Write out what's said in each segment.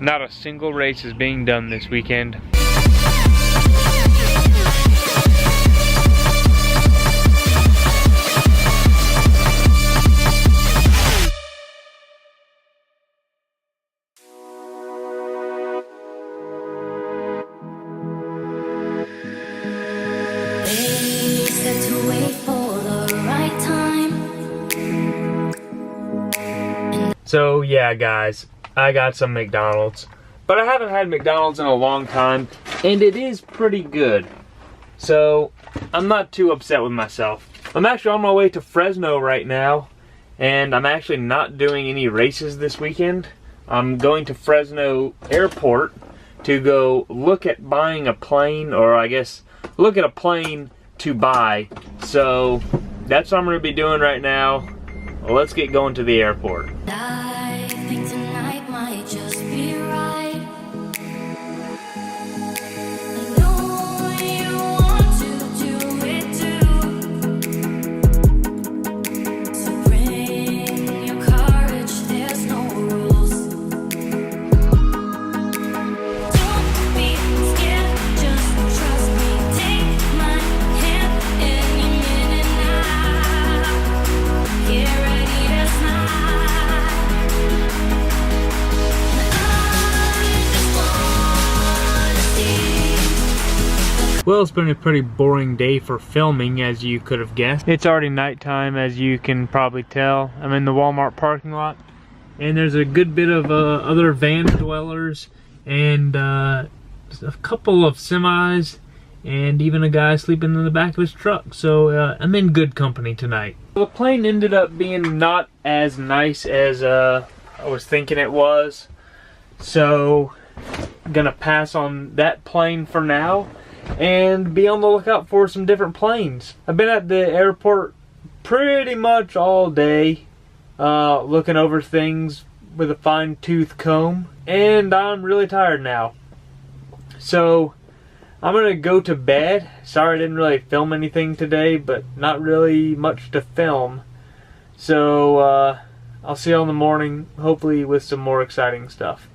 not a single race is being done this weekend. So yeah guys, I got some McDonald's, but I haven't had McDonald's in a long time, and it is pretty good. So I'm not too upset with myself. I'm actually on my way to Fresno right now, and I'm actually not doing any races this weekend. I'm going to Fresno Airport to go look at buying a plane, or I guess look at a plane to buy. So that's what I'm going to be doing right now. Well, let's get going to the airport. I think tonight might just be right. I know you want to do it too. So bring your courage, there's no rules. Don't be scared, just trust me. Take my hand any minute now. Get ready to smile. Well, it's been a pretty boring day for filming, as you could have guessed. It's already nighttime, as you can probably tell. I'm in the Walmart parking lot, and there's a good bit of other van dwellers, and a couple of semis, and even a guy sleeping in the back of his truck. So I'm in good company tonight. The plane ended up being not as nice as I was thinking it was, so I'm gonna pass on that plane for now and be on the lookout for some different planes. I've been at the airport pretty much all day, looking over things with a fine-tooth comb, and I'm really tired now. So I'm gonna go to bed. Sorry I didn't really film anything today, but not really much to film. So I'll see you in the morning, hopefully with some more exciting stuff.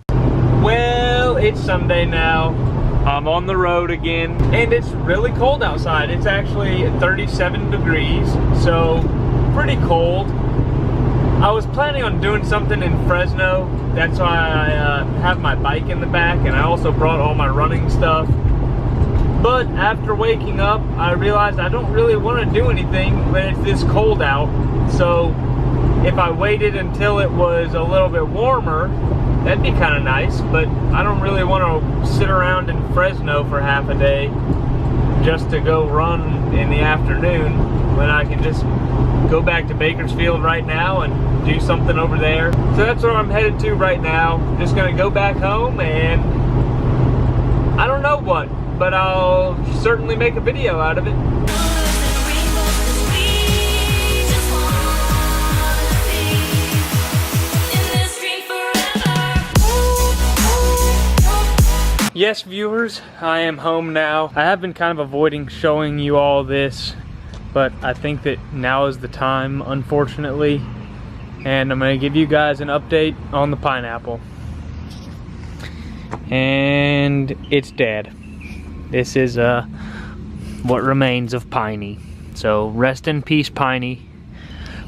Well, it's Sunday now. I'm on the road again, and it's really cold outside. It's actually 37 degrees, so pretty cold. I was planning on doing something in Fresno. That's why I have my bike in the back, and I also brought all my running stuff. But after waking up, I realized I don't really want to do anything when it's this cold out. So if I waited until it was a little bit warmer, that'd be kind of nice, but I don't really want to sit around in Fresno for half a day just to go run in the afternoon when I can just go back to Bakersfield right now and do something over there. So that's where I'm headed to right now. Just gonna go back home, and I don't know what, but I'll certainly make a video out of it. Yes, viewers, I am home now. I have been kind of avoiding showing you all this, but I think that now is the time, unfortunately. And I'm gonna give you guys an update on the pineapple. And it's dead. This is what remains of Piney. So rest in peace, Piney.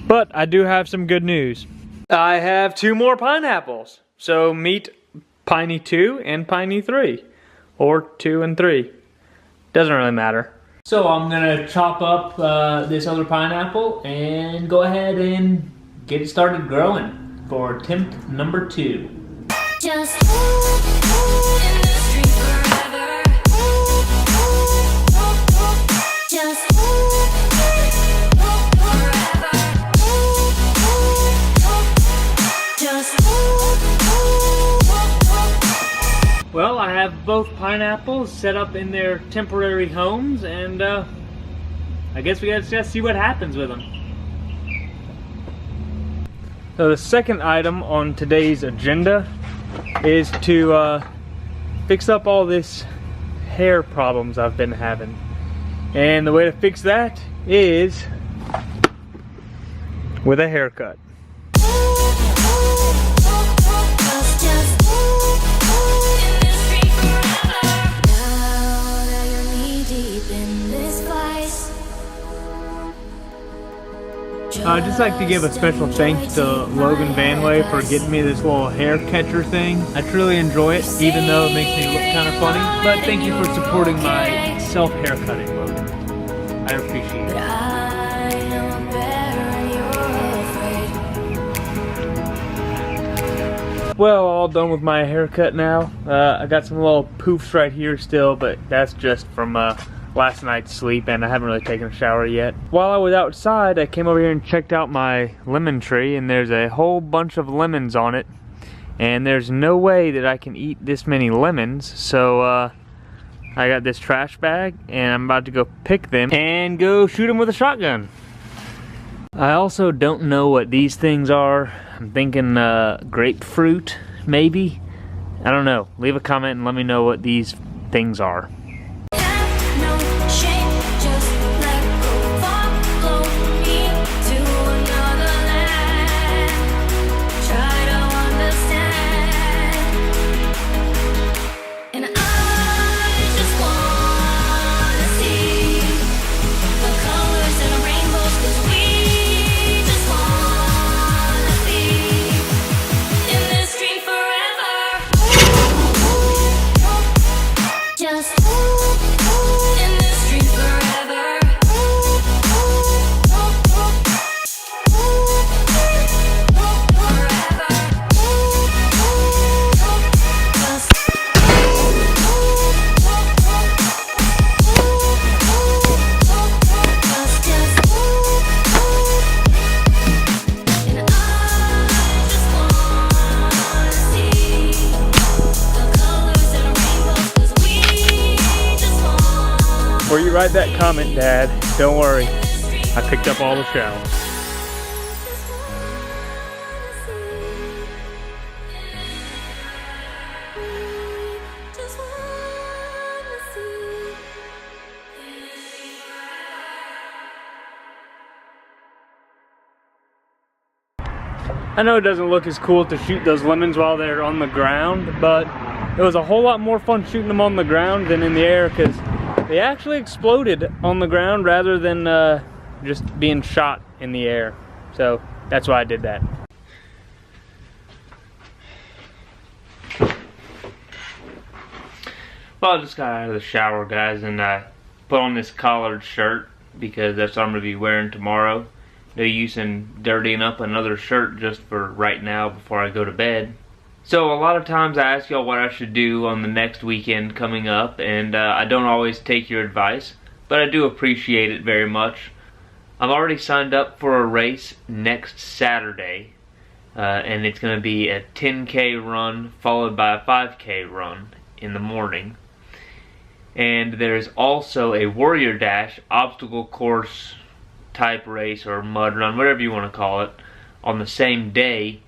But I do have some good news. I have 2 more pineapples. So meet Piney 2 and Piney 3, or 2 and 3. Doesn't really matter. So I'm gonna chop up this other pineapple and go ahead and get it started growing for attempt number 2. Just in the street forever. Just forever. Just. Well, I have both pineapples set up in their temporary homes, and I guess we gotta just see what happens with them. So the second item on today's agenda is to fix up all this hair problems I've been having. And the way to fix that is with a haircut. Just I'd just like to give a special thanks to Logan Vanway for getting me this little hair catcher thing. I truly enjoy it, even though it makes me look kind of funny. But thank you for supporting my self-haircutting, Logan. I appreciate it. I know better, you're afraid. Well, all done with my haircut now. I got some little poofs right here still, but that's just from last night's sleep, and I haven't really taken a shower yet. While I was outside, I came over here and checked out my lemon tree, and there's a whole bunch of lemons on it. And there's no way that I can eat this many lemons, so I got this trash bag, and I'm about to go pick them and go shoot them with a shotgun. I also don't know what these things are. I'm thinking grapefruit, maybe? I don't know. Leave a comment and let me know what these things are. No shame, just let go. Follow me to another land. Try to understand. And I just wanna see the colors and the rainbows, 'cause we just wanna be in this dream forever. Just in this dream forever. Forever. Just and I just wanna see the colors and the rainbows, 'cause we just want Before you write that comment, Dad, don't worry. I picked up all the shells. I know it doesn't look as cool to shoot those lemons while they're on the ground, but it was a whole lot more fun shooting them on the ground than in the air, because they actually exploded on the ground rather than just being shot in the air. So that's why I did that. Well, I just got out of the shower, guys, and I put on this collared shirt because that's what I'm going to be wearing tomorrow. No use in dirtying up another shirt just for right now before I go to bed. So a lot of times I ask y'all what I should do on the next weekend coming up, and I don't always take your advice, but I do appreciate it very much. I'm already signed up for a race next Saturday, and it's going to be a 10K run followed by a 5K run in the morning. And there's also a Warrior Dash obstacle course type race or mud run, whatever you want to call it, on the same day.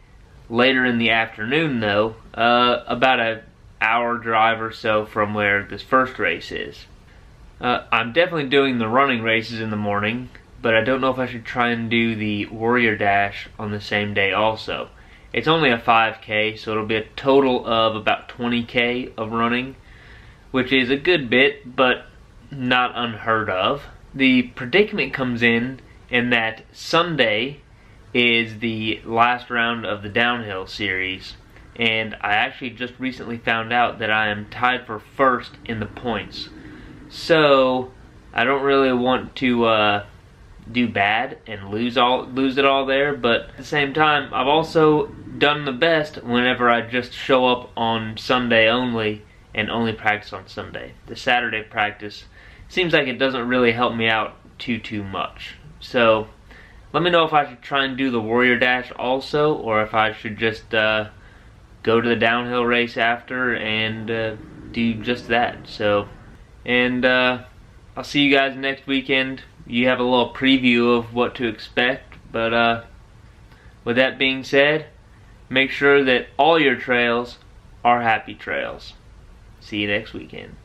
Later in the afternoon though, about an hour drive or so from where this first race is. I'm definitely doing the running races in the morning, but I don't know if I should try and do the Warrior Dash on the same day also. It's only a 5K, so it'll be a total of about 20K of running, which is a good bit, but not unheard of. The predicament comes in that Sunday is the last round of the downhill series, and I actually just recently found out that I am tied for first in the points. So I don't really want to do bad and lose it all there, but at the same time I've also done the best whenever I just show up on Sunday only and only practice on Sunday. The Saturday practice seems like it doesn't really help me out too much. So let me know if I should try and do the Warrior Dash also, or if I should just go to the downhill race after and do just that. So, and I'll see you guys next weekend. You have a little preview of what to expect, but with that being said, make sure that all your trails are happy trails. See you next weekend.